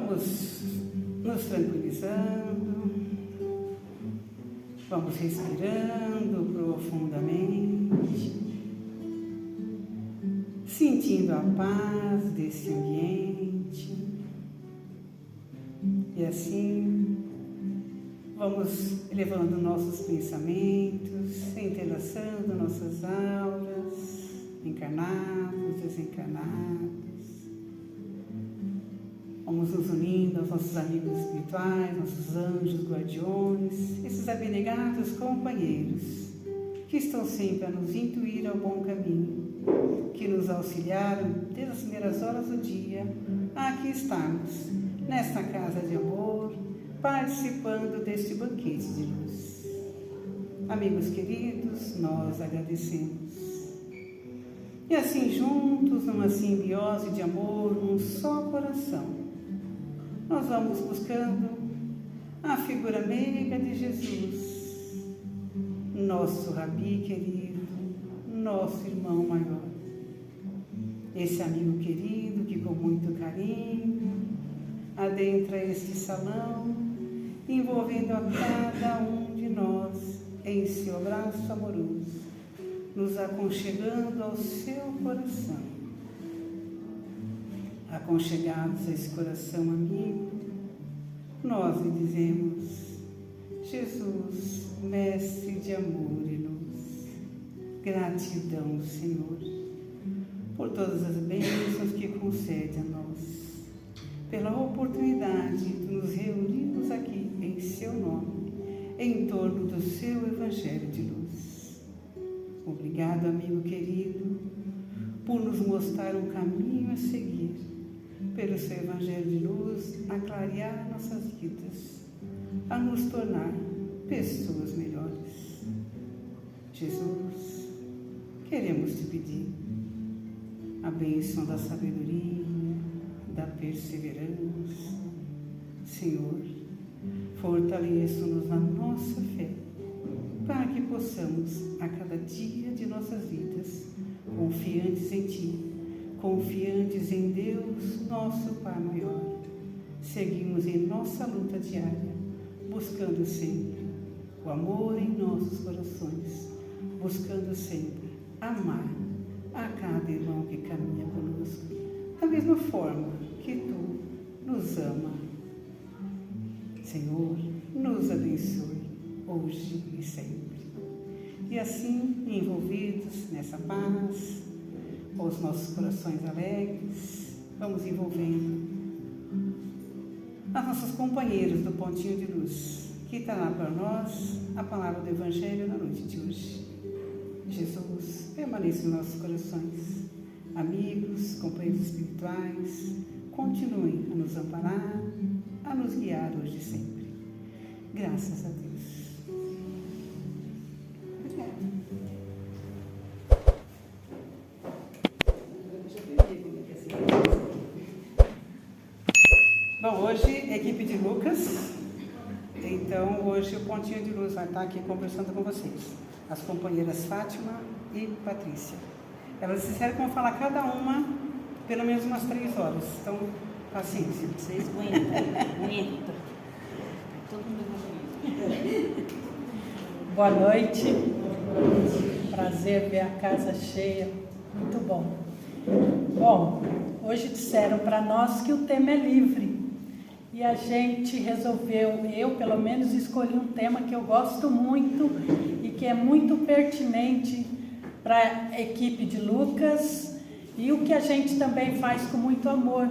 Vamos nos tranquilizando, vamos respirando profundamente, sentindo a paz desse ambiente. E assim, vamos elevando nossos pensamentos, entrelaçando nossas auras, encarnados, desencarnados. Vamos nos unindo aos nossos amigos espirituais, nossos anjos guardiões, esses abnegados companheiros que estão sempre a nos intuir ao bom caminho, que nos auxiliaram desde as primeiras horas do dia a aqui estarmos, nesta casa de amor, participando deste banquete de luz. Amigos queridos, nós agradecemos. E assim juntos, numa simbiose de amor, num só coração, nós vamos buscando a figura meiga de Jesus, nosso Rabi querido, nosso irmão maior. Esse amigo querido que com muito carinho adentra este salão, envolvendo a cada um de nós em seu abraço amoroso, nos aconchegando ao seu coração. Aconchegados a esse coração amigo, nós lhe dizemos: Jesus, mestre de amor e luz, gratidão, Senhor, por todas as bênçãos que concede a nós, pela oportunidade de nos reunirmos aqui em seu nome, em torno do seu Evangelho de luz. Obrigado, amigo querido, por nos mostrar um caminho a seguir, pelo seu Evangelho de luz, a clarear nossas vidas, a nos tornar pessoas melhores. Jesus, queremos te pedir a bênção da sabedoria, da perseverança. Senhor, fortaleça-nos na nossa fé, para que possamos, a cada dia de nossas vidas, confiantes em Ti, confiantes em Deus, nosso Pai maior, seguimos em nossa luta diária, buscando sempre o amor em nossos corações, buscando sempre amar a cada irmão que caminha conosco, da mesma forma que Tu nos ama. Senhor, nos abençoe hoje e sempre. E assim, envolvidos nessa paz, com os nossos corações alegres, vamos envolvendo as nossas companheiras do Pontinho de Luz, que trará para nós a palavra do Evangelho na noite de hoje. Jesus, permaneça em nossos corações. Amigos, companheiros espirituais, continuem a nos amparar, a nos guiar hoje e sempre. Graças a Deus. Bom, hoje, equipe de Lucas. Então, hoje o Pontinho de Luz vai estar aqui conversando com vocês. As companheiras Fátima e Patrícia. Elas disseram que vão falar cada uma pelo menos umas 3 horas. Então, paciência. Vocês aguentam. Todo mundo. Boa noite. Prazer ver a casa cheia. Muito bom. Bom, hoje disseram para nós que o tema é livre. E a gente resolveu, eu pelo menos escolhi um tema que eu gosto muito e que é muito pertinente para a equipe de Lucas e o que a gente também faz com muito amor,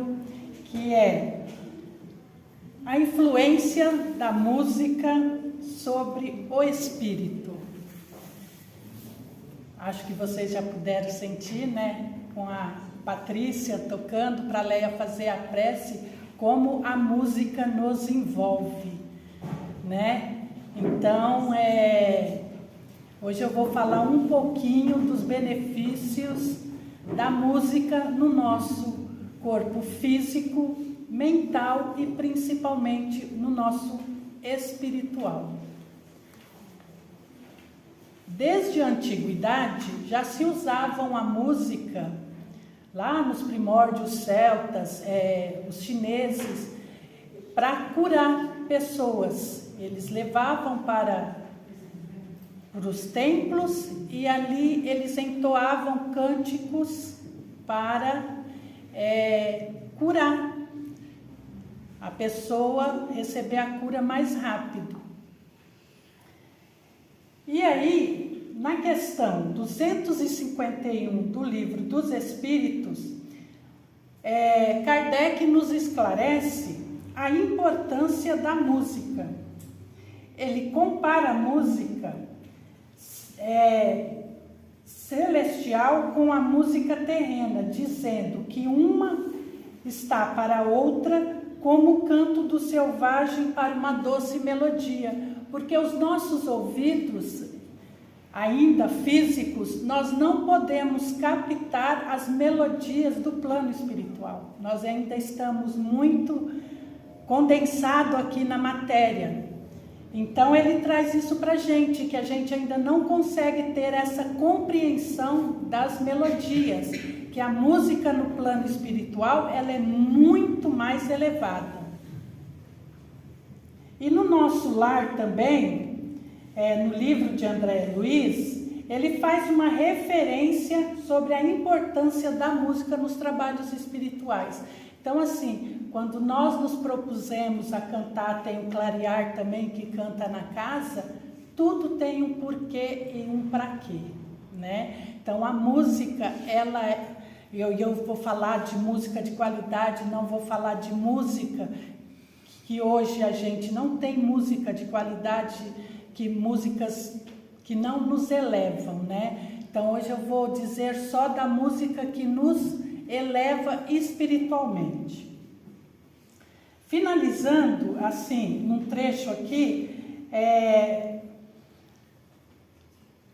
que é a influência da música sobre o espírito. Acho que vocês já puderam sentir, né, com a Patrícia tocando para a Leia fazer a prece, como a música nos envolve, né? Então, hoje eu vou falar um pouquinho dos benefícios da música no nosso corpo físico, mental e principalmente no nosso espiritual. Desde a antiguidade já se usavam a música. Lá nos primórdios celtas, os chineses, para curar pessoas. Eles levavam para os templos e ali eles entoavam cânticos para curar a pessoa, receber a cura mais rápido. E aí, na questão 251 do Livro dos Espíritos, Kardec nos esclarece a importância da música. Ele compara a música celestial com a música terrena, dizendo que uma está para a outra como o canto do selvagem para uma doce melodia, porque os nossos ouvidos, ainda físicos, nós não podemos captar as melodias do plano espiritual. Nós ainda estamos muito condensados aqui na matéria. Então ele traz isso para a gente, que a gente ainda não consegue ter essa compreensão das melodias, que a música no plano espiritual, ela é muito mais elevada. E no nosso lar também, no livro de André Luiz, ele faz uma referência sobre a importância da música nos trabalhos espirituais. Então, assim, quando nós nos propusemos a cantar, tem o clarear também que canta na casa, tudo tem um porquê e um para quê, né? Então, a música, eu vou falar de música de qualidade, não vou falar de música que hoje a gente não tem música de qualidade, músicas que não nos elevam, né? Então, hoje eu vou dizer só da música que nos eleva espiritualmente. Finalizando, assim, num trecho aqui,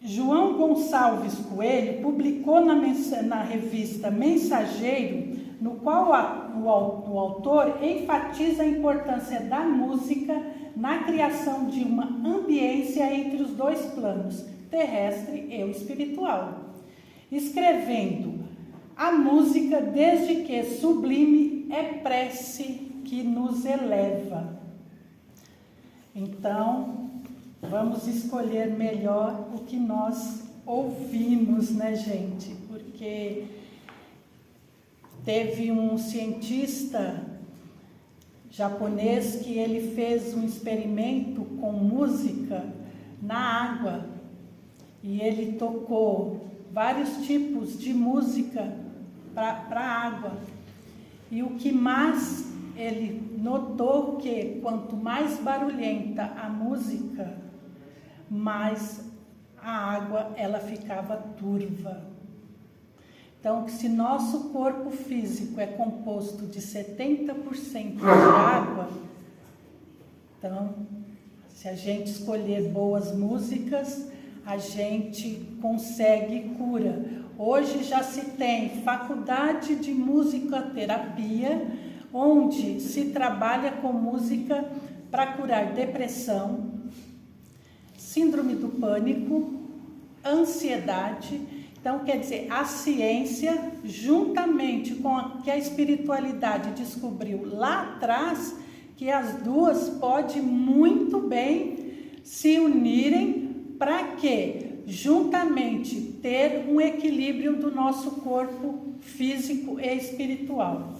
João Gonçalves Coelho publicou na revista Mensageiro, no qual o autor enfatiza a importância da música na criação de uma ambiência entre os dois planos, terrestre e o espiritual, escrevendo: a música, desde que sublime, é prece que nos eleva. Então, vamos escolher melhor o que nós ouvimos, né, gente? Porque teve um cientista japonês que ele fez um experimento com música na água e ele tocou vários tipos de música para a água. E o que mais ele notou que quanto mais barulhenta a música, mais a água ela ficava turva. Então, se nosso corpo físico é composto de 70% de água, então, se a gente escolher boas músicas, a gente consegue cura. Hoje já se tem faculdade de musicoterapia, onde se trabalha com música para curar depressão, síndrome do pânico, ansiedade. Então, quer dizer, a ciência, juntamente com o que a espiritualidade descobriu lá atrás, que as duas podem muito bem se unirem para que, juntamente, ter um equilíbrio do nosso corpo físico e espiritual.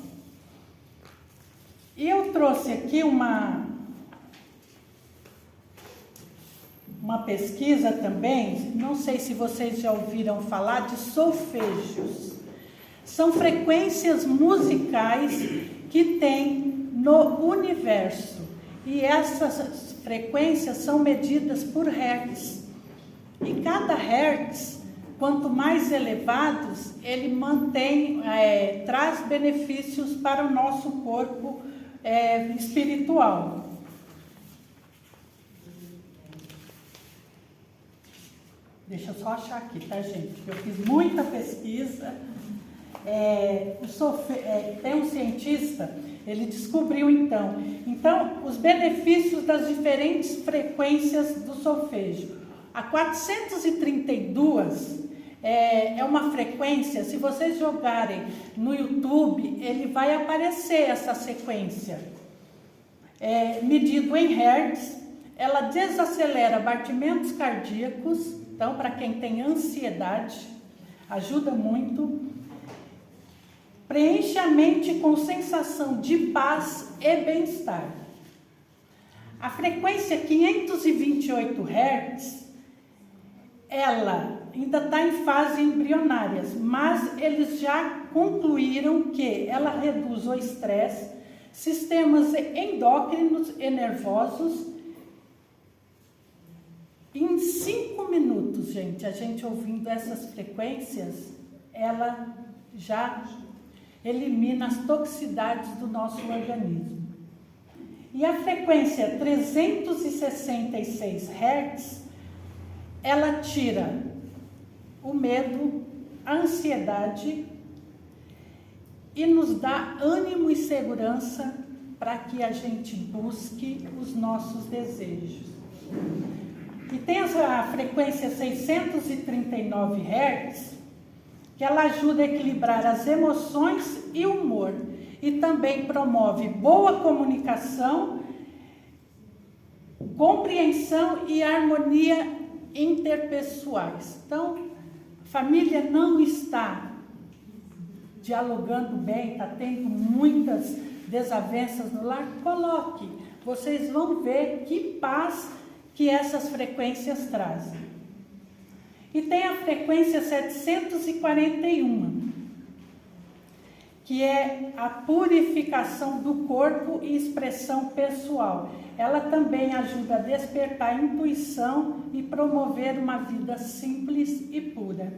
E eu trouxe aqui uma pesquisa também, não sei se vocês já ouviram falar de solfejos. São frequências musicais que tem no universo. E essas frequências são medidas por hertz. E cada hertz, quanto mais elevados, ele traz benefícios para o nosso corpo espiritual. Deixa eu só achar aqui, tá, gente? Eu fiz muita pesquisa. Tem um cientista, ele descobriu então, os benefícios das diferentes frequências do solfejo. A 432 é uma frequência, se vocês jogarem no YouTube, ele vai aparecer essa sequência. medido em hertz, ela desacelera batimentos cardíacos, então para quem tem ansiedade, ajuda muito, preenche a mente com sensação de paz e bem-estar. A frequência 528 Hz, ela ainda está em fase embrionária, mas eles já concluíram que ela reduz o estresse, sistemas endócrinos e nervosos. Em 5 minutos, gente, a gente ouvindo essas frequências, ela já elimina as toxicidades do nosso organismo. E a frequência 366 Hz, ela tira o medo, a ansiedade e nos dá ânimo e segurança para que a gente busque os nossos desejos. E tem a frequência 639 Hz, que ela ajuda a equilibrar as emoções e o humor, e também promove boa comunicação, compreensão e harmonia interpessoais. Então, a família não está dialogando bem, está tendo muitas desavenças no lar, coloque. Vocês vão ver que paz que essas frequências trazem. E tem a frequência 741, que é a purificação do corpo e expressão pessoal. Ela também ajuda a despertar a intuição e promover uma vida simples e pura.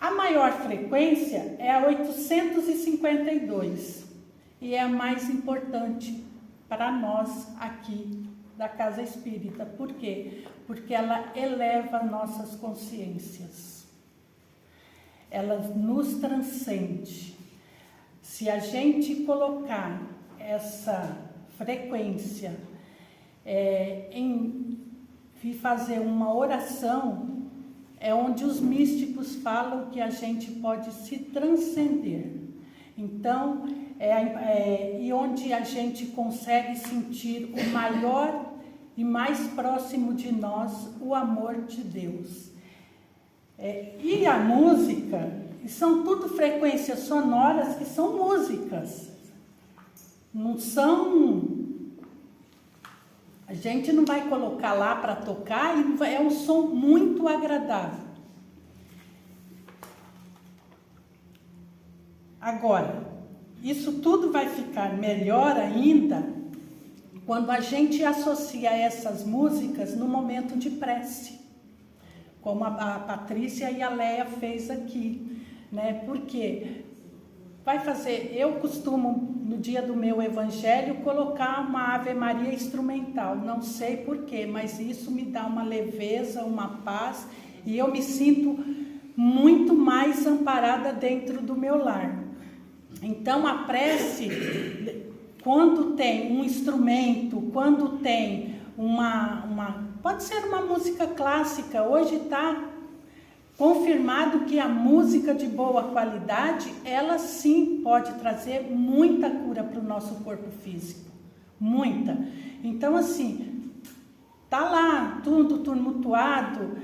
A maior frequência é a 852 e é a mais importante para nós aqui da Casa Espírita. Por quê? Porque ela eleva nossas consciências. Ela nos transcende. Se a gente colocar essa frequência em fazer uma oração, é onde os místicos falam que a gente pode se transcender. Então, e onde a gente consegue sentir o maior e mais próximo de nós, o amor de Deus. E a música, são tudo frequências sonoras que são músicas. Não são... A gente não vai colocar lá para tocar e é um som muito agradável. Agora, isso tudo vai ficar melhor ainda quando a gente associa essas músicas no momento de prece, como a Patrícia e a Leia fez aqui, né? Porque eu costumo, no dia do meu evangelho, colocar uma Ave Maria instrumental, não sei porquê, mas isso me dá uma leveza, uma paz, e eu me sinto muito mais amparada dentro do meu lar. Então a prece, quando tem um instrumento, quando tem pode ser uma música clássica, hoje está confirmado que a música de boa qualidade, ela sim pode trazer muita cura para o nosso corpo físico, muita. Então assim, tá lá tudo tumultuado,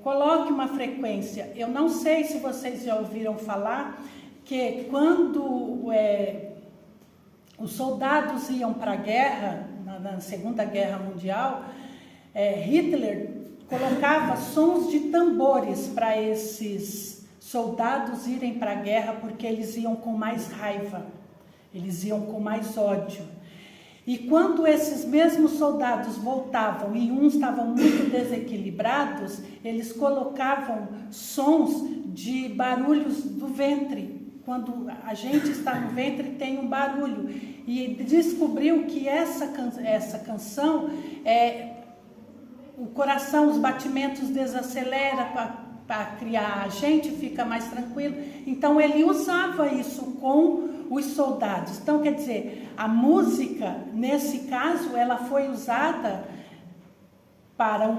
coloque uma frequência. Eu não sei se vocês já ouviram falar que quando os soldados iam para a guerra, na Segunda Guerra Mundial, Hitler colocava sons de tambores para esses soldados irem para a guerra, porque eles iam com mais raiva, eles iam com mais ódio. E quando esses mesmos soldados voltavam e uns estavam muito desequilibrados, eles colocavam sons de barulhos do ventre. Quando a gente está no ventre tem um barulho. E descobriu que essa canção, o coração, os batimentos desacelera para criar, a gente fica mais tranquilo. Então ele usava isso com os soldados. Então quer dizer, a música, nesse caso, ela foi usada para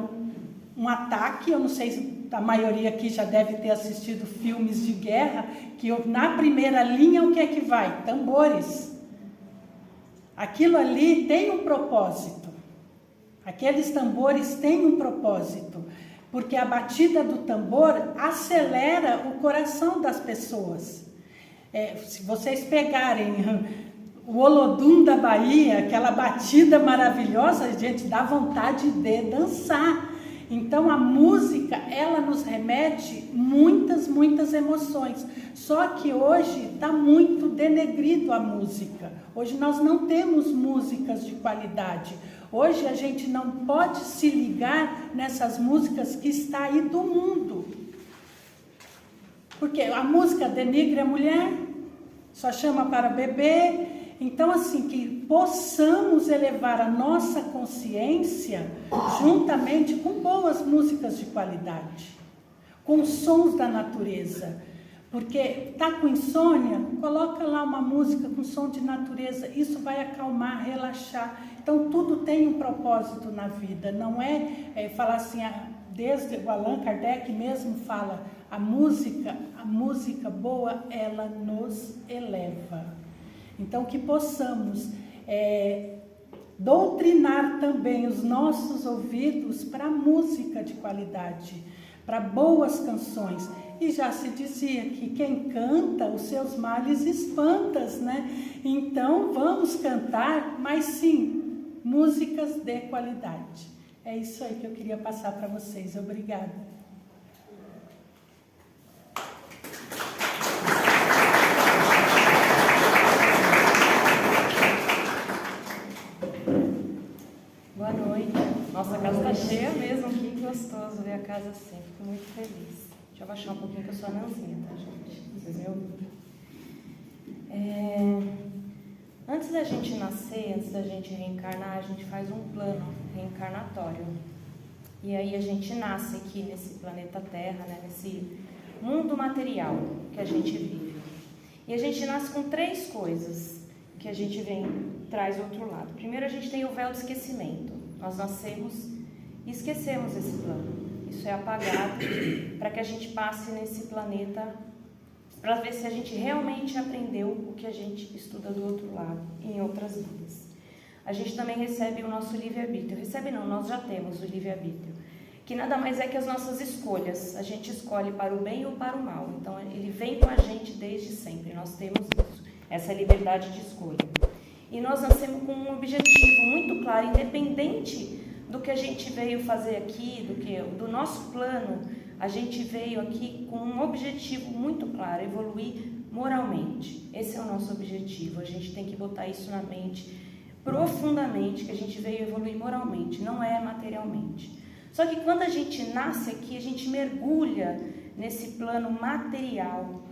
um ataque. Eu não sei se a maioria aqui já deve ter assistido filmes de guerra, que na primeira linha o que é que vai? Tambores. Aquilo ali tem um propósito. Aqueles tambores têm um propósito, porque a batida do tambor acelera o coração das pessoas. Se vocês pegarem o Olodum da Bahia, aquela batida maravilhosa, a gente dá vontade de dançar. Então a música, ela nos remete muitas emoções. Só que hoje está muito denegrido a música. Hoje nós não temos músicas de qualidade. Hoje a gente não pode se ligar nessas músicas que está aí do mundo. Porque a música denigre a mulher, só chama para beber. Então, assim, que possamos elevar a nossa consciência juntamente com boas músicas de qualidade, com sons da natureza. Porque tá com insônia, coloca lá uma música com som de natureza, isso vai acalmar, relaxar. Então tudo tem um propósito na vida, não é falar assim, desde o Allan Kardec mesmo fala, a música boa, ela nos eleva. Então que possamos doutrinar também os nossos ouvidos para música de qualidade, para boas canções. E já se dizia que quem canta, os seus males espantas, né? Então, vamos cantar, mas sim, músicas de qualidade. É isso aí que eu queria passar para vocês. Obrigada. Boa noite. Nossa, a casa está cheia mesmo. Que gostoso ver a casa assim. Fico muito feliz. Deixa eu abaixar um pouquinho que eu sou a Nanzinha, tá, gente? Vocês me ouviram? Antes da gente nascer, antes da gente reencarnar, a gente faz um plano reencarnatório. E aí a gente nasce aqui nesse planeta Terra, né, nesse mundo material que a gente vive. E a gente nasce com 3 coisas que a gente traz do outro lado. Primeiro, a gente tem o véu do esquecimento. Nós nascemos e esquecemos esse plano. Isso é apagado para que a gente passe nesse planeta, para ver se a gente realmente aprendeu o que a gente estuda do outro lado, em outras vidas. A gente também recebe o nosso livre-arbítrio. Recebe não, nós já temos o livre-arbítrio, que nada mais é que as nossas escolhas. A gente escolhe para o bem ou para o mal. Então, ele vem com a gente desde sempre. Nós temos isso, essa liberdade de escolha. E nós nascemos com um objetivo muito claro, independente do que a gente veio fazer aqui, do nosso plano. A gente veio aqui com um objetivo muito claro, evoluir moralmente. Esse é o nosso objetivo. A gente tem que botar isso na mente profundamente, que a gente veio evoluir moralmente, não é materialmente. Só que quando a gente nasce aqui, a gente mergulha nesse plano material.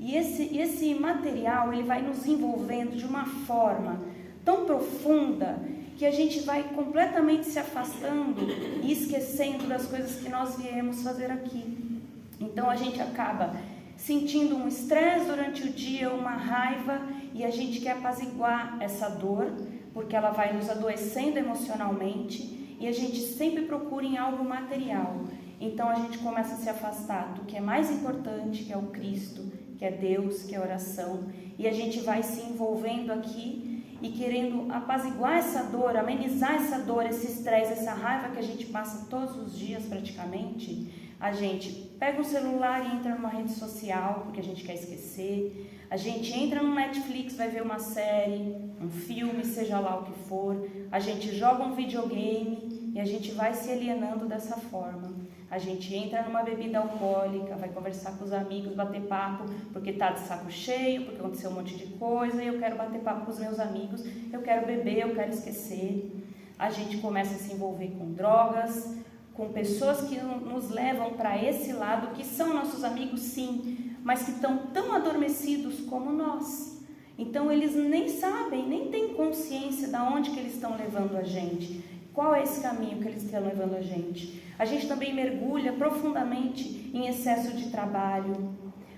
E esse material, ele vai nos envolvendo de uma forma tão profunda que a gente vai completamente se afastando e esquecendo das coisas que nós viemos fazer aqui. Então a gente acaba sentindo um estresse durante o dia, uma raiva, e a gente quer apaziguar essa dor, porque ela vai nos adoecendo emocionalmente, e a gente sempre procura em algo material. Então a gente começa a se afastar do que é mais importante, que é o Cristo, que é Deus, que é a oração, e a gente vai se envolvendo aqui e querendo apaziguar essa dor, amenizar essa dor, esse estresse, essa raiva que a gente passa todos os dias praticamente. A gente pega o celular e entra numa rede social, porque a gente quer esquecer. A gente entra no Netflix, vai ver uma série, um filme, seja lá o que for. A gente joga um videogame e a gente vai se alienando dessa forma. A gente entra numa bebida alcoólica, vai conversar com os amigos, bater papo, porque está de saco cheio, porque aconteceu um monte de coisa, e eu quero bater papo com os meus amigos, eu quero beber, eu quero esquecer. A gente começa a se envolver com drogas, com pessoas que nos levam para esse lado, que são nossos amigos sim, mas que estão tão adormecidos como nós. Então eles nem sabem, nem têm consciência de onde que eles estão levando a gente. Qual é esse caminho que eles estão levando a gente? A gente também mergulha profundamente em excesso de trabalho,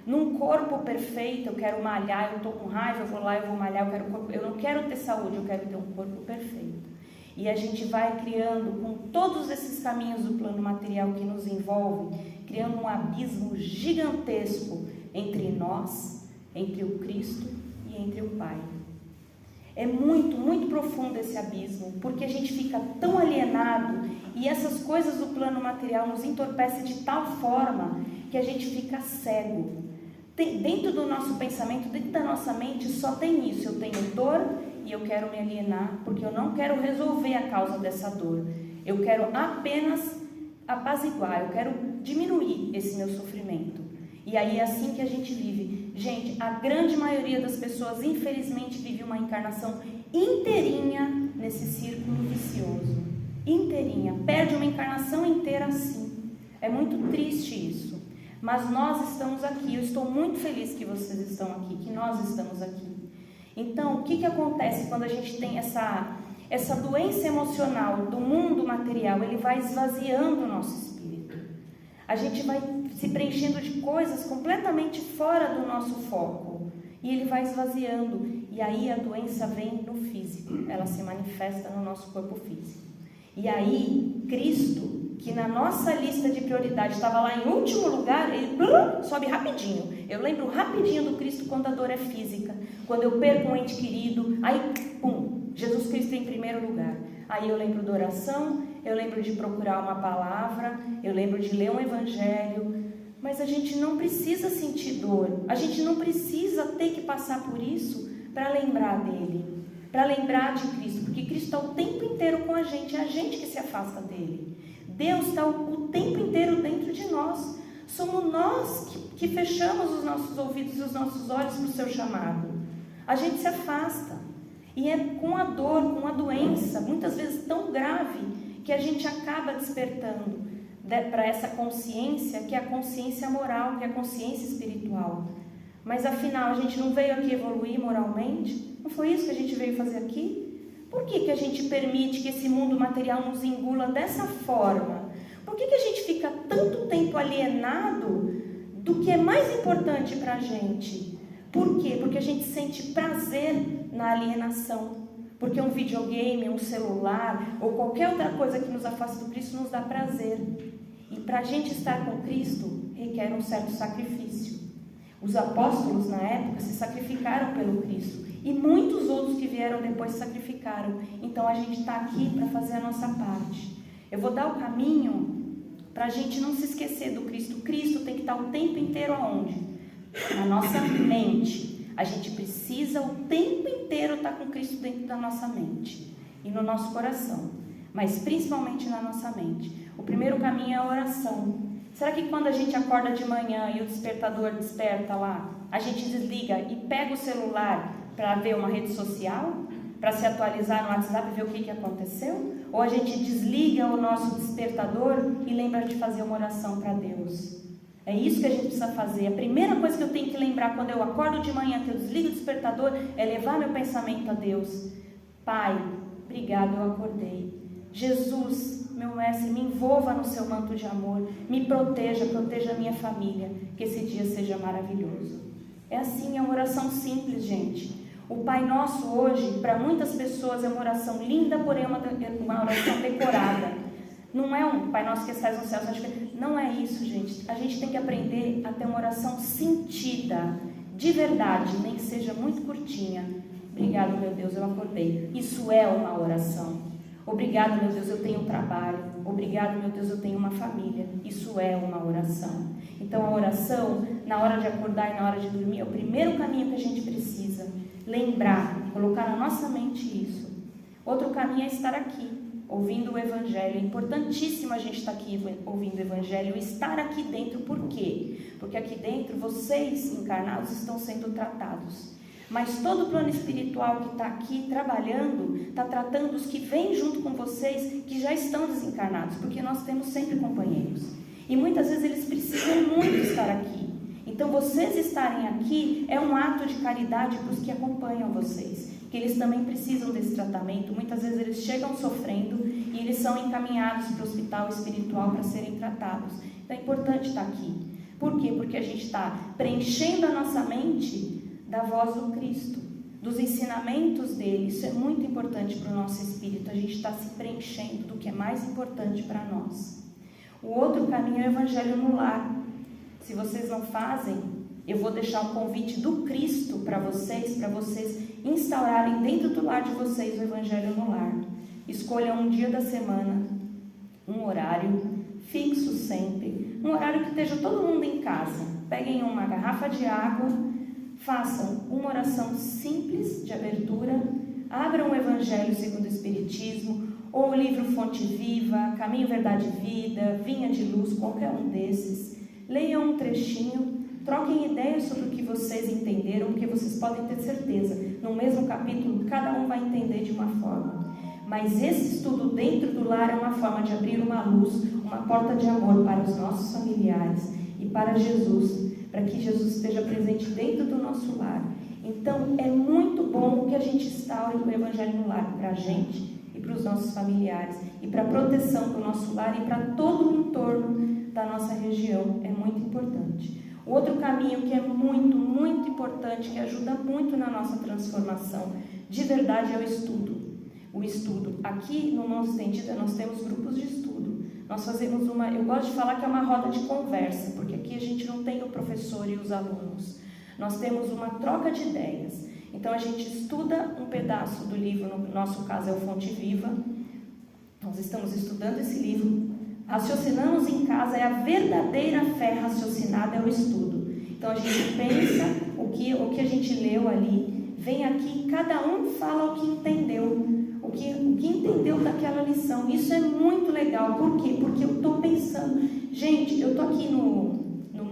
num corpo perfeito. Eu quero malhar, eu estou com raiva, eu vou lá, eu vou malhar, eu não quero ter saúde, eu quero ter um corpo perfeito. E a gente vai criando, com todos esses caminhos do plano material que nos envolve, criando um abismo gigantesco entre nós, entre o Cristo e entre o Pai. É muito, muito profundo esse abismo, porque a gente fica tão alienado e essas coisas do plano material nos entorpecem de tal forma que a gente fica cego. Dentro do nosso pensamento, dentro da nossa mente, só tem isso. Eu tenho dor e eu quero me alienar, porque eu não quero resolver a causa dessa dor. Eu quero apenas apaziguar, eu quero diminuir esse meu sofrimento. E aí é assim que a gente vive. Gente, a grande maioria das pessoas, infelizmente, vive uma encarnação inteirinha nesse círculo vicioso. Inteirinha. Perde uma encarnação inteira assim. É muito triste isso. Mas nós estamos aqui. Eu estou muito feliz que vocês estão aqui, que nós estamos aqui. Então, o que acontece quando a gente tem essa doença emocional do mundo material? Ele vai esvaziando o nosso espírito. A gente vai se preenchendo de coisas completamente fora do nosso foco. E ele vai esvaziando. E aí a doença vem no físico. Ela se manifesta no nosso corpo físico. E aí, Cristo, que na nossa lista de prioridade estava lá em último lugar, ele sobe rapidinho. Eu lembro rapidinho do Cristo quando a dor é física. Quando eu perco um ente querido, aí, pum, Jesus Cristo em primeiro lugar. Aí eu lembro da oração, eu lembro de procurar uma palavra, eu lembro de ler um evangelho. Mas a gente não precisa sentir dor, a gente não precisa ter que passar por isso para lembrar dele, para lembrar de Cristo, porque Cristo está o tempo inteiro com a gente, é a gente que se afasta dele. Deus está o tempo inteiro dentro de nós, somos nós que fechamos os nossos ouvidos e os nossos olhos para o seu chamado. A gente se afasta, e é com a dor, com a doença, muitas vezes tão grave, que a gente acaba despertando para essa consciência, que é a consciência moral, que é a consciência espiritual. Mas afinal, a gente não veio aqui evoluir moralmente? Não foi isso que a gente veio fazer aqui? Por que a gente permite que esse mundo material nos engula dessa forma? Por que a gente fica tanto tempo alienado do que é mais importante para a gente? Por quê? Porque a gente sente prazer na alienação. Porque um videogame, um celular ou qualquer outra coisa que nos afasta do Cristo nos dá prazer. E para a gente estar com Cristo requer um certo sacrifício. Os apóstolos na época se sacrificaram pelo Cristo. E muitos outros que vieram depois se sacrificaram. Então a gente está aqui para fazer a nossa parte. Eu vou dar o caminho para a gente não se esquecer do Cristo. Cristo tem que estar o tempo inteiro aonde? Na nossa mente. A gente precisa o tempo inteiro estar com Cristo dentro da nossa mente e no nosso coração, mas principalmente na nossa mente. O primeiro caminho é a oração. Será que quando a gente acorda de manhã e o despertador desperta lá, a gente desliga e pega o celular para ver uma rede social, para se atualizar no WhatsApp e ver o que aconteceu? Ou a gente desliga o nosso despertador e lembra de fazer uma oração para Deus? É isso que a gente precisa fazer. A primeira coisa que eu tenho que lembrar quando eu acordo de manhã, que eu desligo o despertador, é levar meu pensamento a Deus. Pai, obrigado, eu acordei. Jesus, meu mestre, me envolva no seu manto de amor, me proteja a minha família, que esse dia seja maravilhoso. É assim, é uma oração simples, gente. O Pai Nosso hoje, para muitas pessoas, é uma oração linda, porém é uma oração decorada. Não é um Pai Nosso que estás nos céus. Não é isso, gente. A gente tem que aprender a ter uma oração sentida, de verdade, nem que seja muito curtinha. Obrigado, meu Deus, eu acordei. Isso é uma oração. Obrigado, meu Deus, eu tenho um trabalho. Obrigado, meu Deus, eu tenho uma família. Isso é uma oração. Então, a oração, na hora de acordar e na hora de dormir, é o primeiro caminho que a gente precisa. Lembrar, colocar na nossa mente isso. Outro caminho é estar aqui, ouvindo o Evangelho. É importantíssimo a gente estar aqui ouvindo o Evangelho e estar aqui dentro. Por quê? Porque aqui dentro vocês encarnados estão sendo tratados. Mas todo o plano espiritual que está aqui trabalhando, está tratando os que vêm junto com vocês, que já estão desencarnados, porque nós temos sempre companheiros. E muitas vezes eles precisam muito estar aqui. Então vocês estarem aqui é um ato de caridade para os que acompanham vocês, que eles também precisam desse tratamento. Muitas vezes eles chegam sofrendo e eles são encaminhados para o hospital espiritual para serem tratados. Então é importante estar aqui. Por quê? Porque a gente está preenchendo a nossa mente da voz do Cristo, dos ensinamentos dele. Isso é muito importante para o nosso espírito. A gente está se preenchendo do que é mais importante para nós. O outro caminho é o Evangelho no lar. Se vocês não fazem, eu vou deixar um convite do Cristo para vocês instaurarem dentro do lar de vocês o Evangelho no lar. Escolham um dia da semana, um horário fixo sempre, um horário que esteja todo mundo em casa. Peguem uma garrafa de água, façam uma oração simples de abertura, abram o Evangelho segundo o Espiritismo, ou o livro Fonte Viva, Caminho, Verdade e Vida, Vinha de Luz, qualquer um desses. Leiam um trechinho, troquem ideias sobre o que vocês entenderam, porque vocês podem ter certeza, no mesmo capítulo, cada um vai entender de uma forma. Mas esse estudo dentro do lar é uma forma de abrir uma luz, uma porta de amor para os nossos familiares e para Jesus, para que Jesus esteja presente dentro do nosso lar. Então, é muito bom que a gente instaure o Evangelho no lar para a gente e para os nossos familiares, e para a proteção do nosso lar e para todo o entorno da nossa região. É muito importante. O outro caminho que é muito, muito importante, que ajuda muito na nossa transformação, de verdade, é o estudo. O estudo. Aqui no Mãos Estendidas nós temos grupos de estudo. Nós fazemos eu gosto de falar que é uma roda de conversa, porque aqui a gente não tem o professor e os alunos. Nós temos uma troca de ideias. Então a gente estuda um pedaço do livro, no nosso caso é o Fonte Viva. Nós estamos estudando esse livro. Raciocinamos em casa, é a verdadeira fé raciocinada, é o estudo. Então a gente pensa o que a gente leu ali, vem aqui, cada um fala o que entendeu, o que entendeu daquela lição. Isso é muito legal. Por quê? Porque eu estou pensando, gente, eu estou aqui no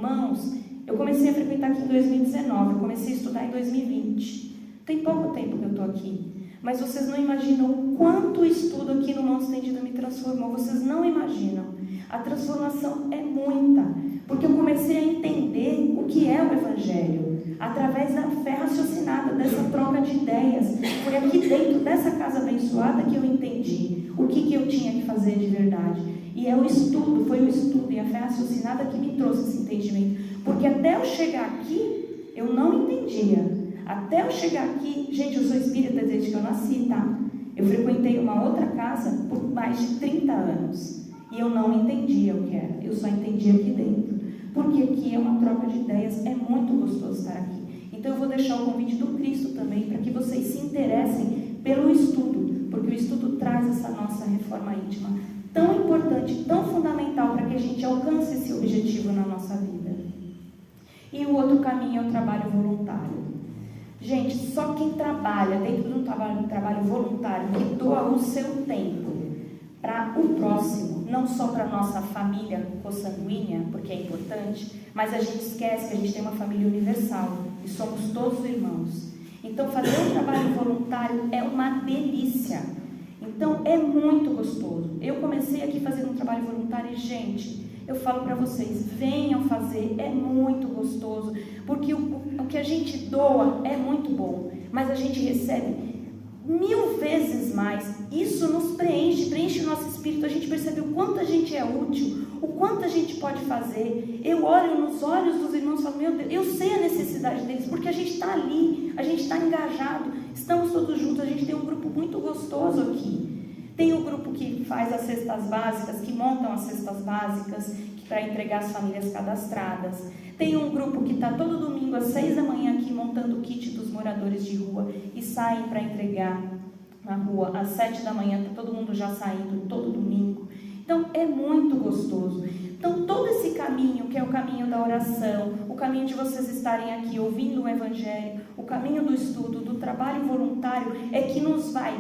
Mãos, eu comecei a frequentar aqui em 2019, eu comecei a estudar em 2020. Tem pouco tempo que eu estou aqui. Mas vocês não imaginam o quanto o estudo aqui no Mãos Estendidas me transformou. Vocês não imaginam. A transformação é muita. Porque eu comecei a entender o que é o Evangelho. Através da fé raciocinada, dessa troca de ideias. Foi aqui dentro dessa casa abençoada que eu entendi o que eu tinha que fazer de verdade. E é o estudo, foi o estudo e a fé raciocinada que me trouxe esse entendimento. Porque até eu chegar aqui, eu não entendia. Até eu chegar aqui, gente, eu sou espírita desde que eu nasci, tá? Eu frequentei uma outra casa por mais de 30 anos. E eu não entendia o que era. Eu só entendia aqui dentro. Porque aqui é uma troca de ideias. É muito gostoso estar aqui. Então eu vou deixar o convite do Cristo também, para que vocês se interessem pelo estudo. Porque o estudo traz essa nossa reforma íntima tão importante, tão fundamental, para que a gente alcance esse objetivo na nossa vida. E o outro caminho é o trabalho voluntário. Gente, só quem trabalha dentro de um trabalho voluntário, que doa o seu tempo para o próximo, não só para a nossa família consanguínea, porque é importante, mas a gente esquece que a gente tem uma família universal e somos todos irmãos. Então, fazer um trabalho voluntário é uma delícia. Então, é muito gostoso. Eu comecei aqui fazendo um trabalho voluntário e, gente, eu falo para vocês, venham fazer, é muito gostoso, porque o que a gente doa é muito bom, mas a gente recebe 1000 vezes mais. Isso nos preenche o nosso espírito, a gente percebe o quanto a gente é útil, o quanto a gente pode fazer. Eu olho nos olhos dos irmãos e falo, meu Deus, eu sei a necessidade deles, porque a gente está ali, a gente está engajado, estamos todos juntos, a gente tem um grupo muito gostoso aqui. Tem o grupo que faz as cestas básicas, que montam as cestas básicas para entregar às famílias cadastradas. Tem um grupo que está todo domingo às 6 da manhã aqui montando o kit dos moradores de rua e saem para entregar na rua às 7 da manhã, está todo mundo já saindo todo domingo. Então é muito gostoso. Então todo esse caminho, que é o caminho da oração, o caminho de vocês estarem aqui ouvindo o Evangelho, o caminho do estudo, do trabalho voluntário, é que nos vai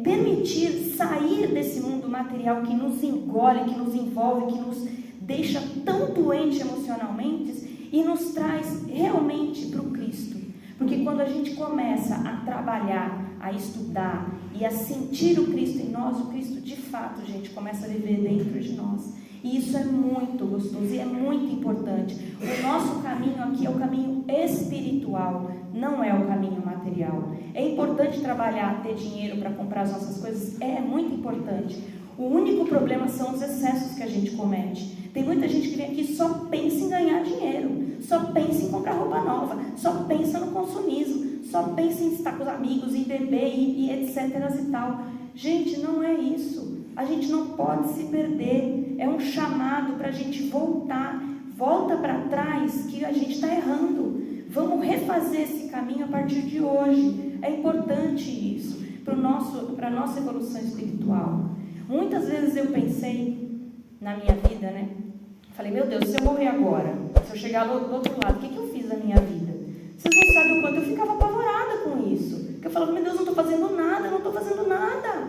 permitir sair desse mundo material que nos engole, que nos envolve, que nos deixa tão doentes emocionalmente e nos traz realmente para o Cristo. Porque quando a gente começa a trabalhar, a estudar e a sentir o Cristo em nós, o Cristo de fato, gente, começa a viver dentro de nós. E isso é muito gostoso e é muito importante. O nosso caminho aqui é o caminho espiritual, não é o caminho material. É importante trabalhar, ter dinheiro para comprar as nossas coisas, é muito importante. O único problema são os excessos que a gente comete. Tem muita gente que vem aqui e só pensa em ganhar dinheiro, só pensa em comprar roupa nova, só pensa no consumismo, só pensa em estar com os amigos, em beber e etc e tal. Gente, não é isso. A gente não pode se perder. É um chamado para a gente voltar volta para trás que a gente está errando. Vamos refazer esse caminho a partir de hoje. É importante isso para a nossa evolução espiritual. Muitas vezes eu pensei na minha vida, né? Falei, meu Deus, se eu morrer agora, se eu chegar do outro lado, o que eu fiz na minha vida? Vocês não sabem o quanto eu ficava apavorada com isso. Porque eu falava, meu Deus, não estou fazendo nada.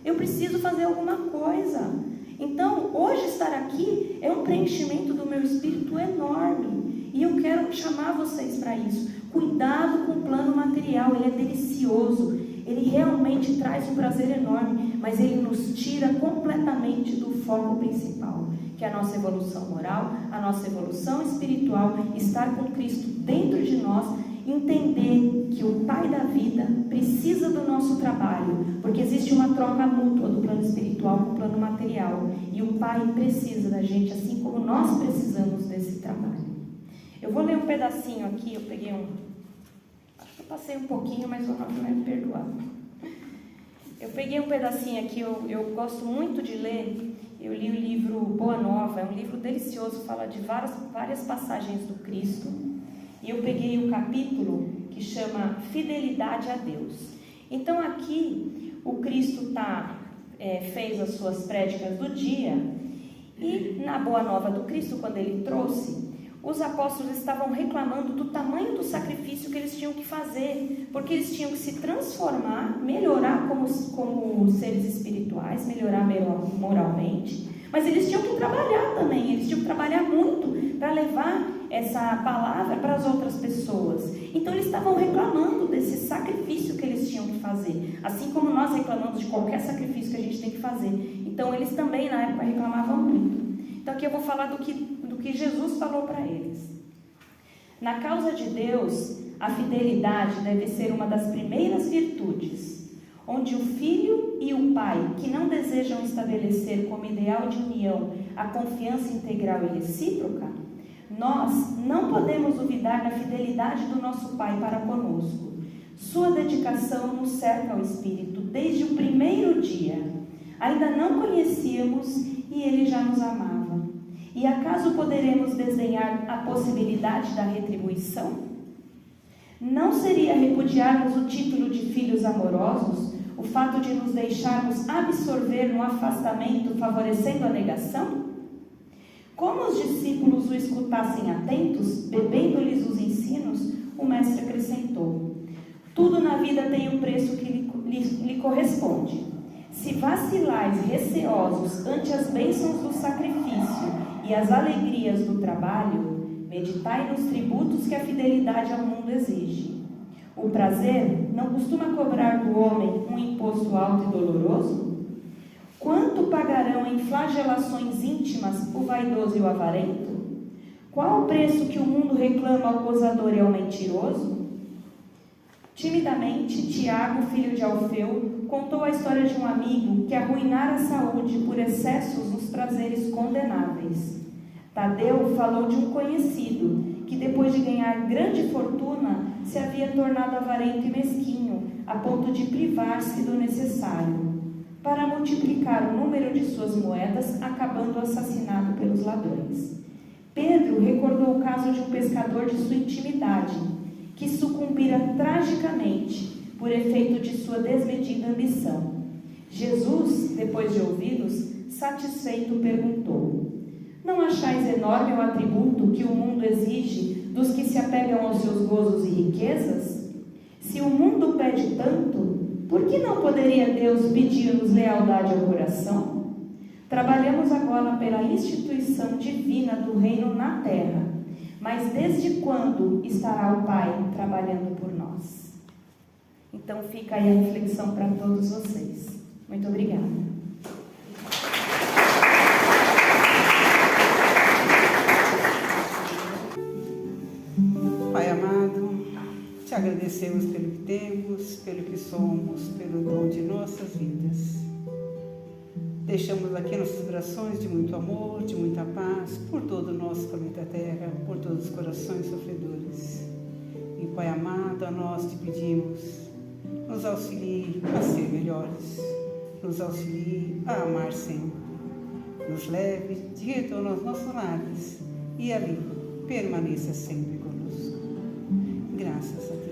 Eu preciso fazer alguma coisa. Então, hoje estar aqui é um preenchimento do meu espírito enorme. E eu quero chamar vocês para isso. Cuidado com o plano material, ele é delicioso. Ele realmente traz um prazer enorme, mas ele nos tira completamente do foco principal, que é a nossa evolução moral, a nossa evolução espiritual, estar com Cristo dentro de nós, entender que o Pai da vida precisa do nosso trabalho, porque existe uma troca mútua do plano espiritual com o plano material, e o Pai precisa da gente, assim como nós precisamos desse trabalho. Eu vou ler um pedacinho aqui, eu peguei acho que eu passei um pouquinho, mas o Ronaldo vai me perdoar. Eu peguei um pedacinho aqui, eu gosto muito de ler. Eu li o livro Boa Nova, é um livro delicioso, fala de várias passagens do Cristo. E eu peguei o capítulo que chama Fidelidade a Deus. Então aqui o Cristo fez as suas prédicas do dia, e na Boa Nova do Cristo, quando ele trouxe, os apóstolos estavam reclamando do tamanho do sacrifício que eles tinham que fazer, porque eles tinham que se transformar, melhorar como seres espirituais, melhorar moralmente, mas eles tinham que trabalhar também, eles tinham que trabalhar muito para levar essa palavra para as outras pessoas. Então eles estavam reclamando desse sacrifício que eles tinham que fazer, assim como nós reclamamos de qualquer sacrifício que a gente tem que fazer. Então eles também na época reclamavam muito. Então aqui eu vou falar do que Jesus falou para eles. Na causa de Deus, a fidelidade deve ser uma das primeiras virtudes, onde o filho e o pai, que não desejam estabelecer como ideal de união a confiança integral e recíproca, nós não podemos duvidar da fidelidade do nosso Pai para conosco. Sua dedicação nos cerca ao Espírito desde o primeiro dia. Ainda não conhecíamos e Ele já nos amava. E acaso poderemos desdenhar a possibilidade da retribuição? Não seria repudiarmos o título de filhos amorosos, o fato de nos deixarmos absorver no afastamento, favorecendo a negação? Como os discípulos o escutassem atentos, bebendo-lhes os ensinos, o mestre acrescentou: tudo na vida tem um preço que lhe corresponde. Se vacilais receosos ante as bênçãos do sacrifício e as alegrias do trabalho, meditai nos tributos que a fidelidade ao mundo exige. O prazer não costuma cobrar do homem um imposto alto e doloroso? Quanto pagarão em flagelações íntimas o vaidoso e o avarento? Qual o preço que o mundo reclama ao gozador e ao mentiroso? Timidamente, Tiago, filho de Alfeu, contou a história de um amigo que arruinara a saúde por excessos nos prazeres condenáveis. Tadeu falou de um conhecido que, depois de ganhar grande fortuna, se havia tornado avarento e mesquinho, a ponto de privar-se do necessário, para multiplicar o número de suas moedas, acabando assassinado pelos ladrões. Pedro recordou o caso de um pescador de sua intimidade, que sucumbira tragicamente por efeito de sua desmedida ambição. Jesus, depois de ouvi-los, satisfeito perguntou: não achais enorme o atributo que o mundo exige dos que se apegam aos seus gozos e riquezas? Se o mundo pede tanto, por que não poderia Deus pedir-nos lealdade ao coração? Trabalhamos agora pela instituição divina do reino na terra, mas desde quando estará o Pai trabalhando por nós? Então fica aí a reflexão para todos vocês. Muito obrigada. Pai amado, te agradecemos pelo que temos, pelo que somos, pelo dom de nossas vidas. Deixamos aqui nossas orações de muito amor, de muita paz, por todo o nosso planeta Terra, por todos os corações sofredores. E Pai amado, a nós te pedimos, nos auxilie a ser melhores, nos auxilie a amar sempre, nos leve de retorno aos nossos lares, e ali permaneça sempre conosco. Graças a Deus.